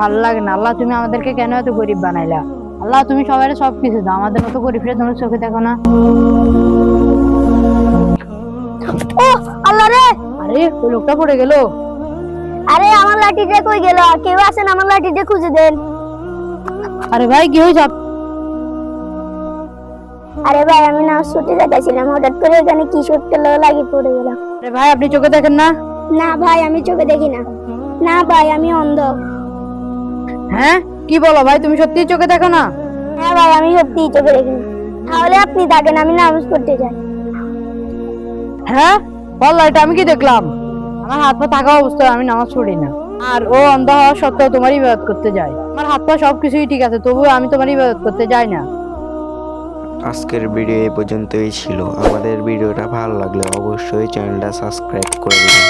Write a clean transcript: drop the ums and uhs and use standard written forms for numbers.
ভালো লাগে না। আল্লাহ তুমি আমাদেরকে কেন এত গরিব বানাইলা? আল্লাহ তুমি সবাই সবকিছু দাও, আমাদের মতো গরিবরা তোমার চোখে দেখো না। ও আল্লাহ রে! আরে ওই লোকটা পড়ে গেল। আরে আমার লাঠিটা কই গেল? কেউ আছেন আমার লাঠিটা খুঁজে দেন। আরে ভাই কি হয়েছে? আরে ভাই আমি না ছুটি যাচ্ছিলাম, হঠাৎ করে এখানে কি সত্যি লাগি পড়ে গেলাম। আরে ভাই আপনি চোখে দেখেন না? না ভাই আমি চোখে দেখি না। না ভাই আমি অন্ধ। হ্যাঁ কি বলো ভাই, তুমি সত্যি চোখে দেখো না? হ্যাঁ ভাই আমি সত্যি চোখে দেখি না। তাহলে আপনি থাকেন, আমি নামাজ পড়তে যাই। হ্যাঁ বল, এটা আমি কি দেখলাম? আমার হাত পা থাকা অবস্থায় আমি নামাজ পড়ি না, আর ও অন্ধ হওয়া সত্ত্বেও তোমার ইবাদত করতে যায়। আমার হাত পা সবকিছুই ঠিক আছে, তবুও আমি তোমার ইবাদত করতে যাই না। আজকের ভিডিও এই পর্যন্তই ছিল। আমাদের ভিডিওটা ভালো লাগলে অবশ্যই চ্যানেলটা সাবস্ক্রাইব করে দিবেন।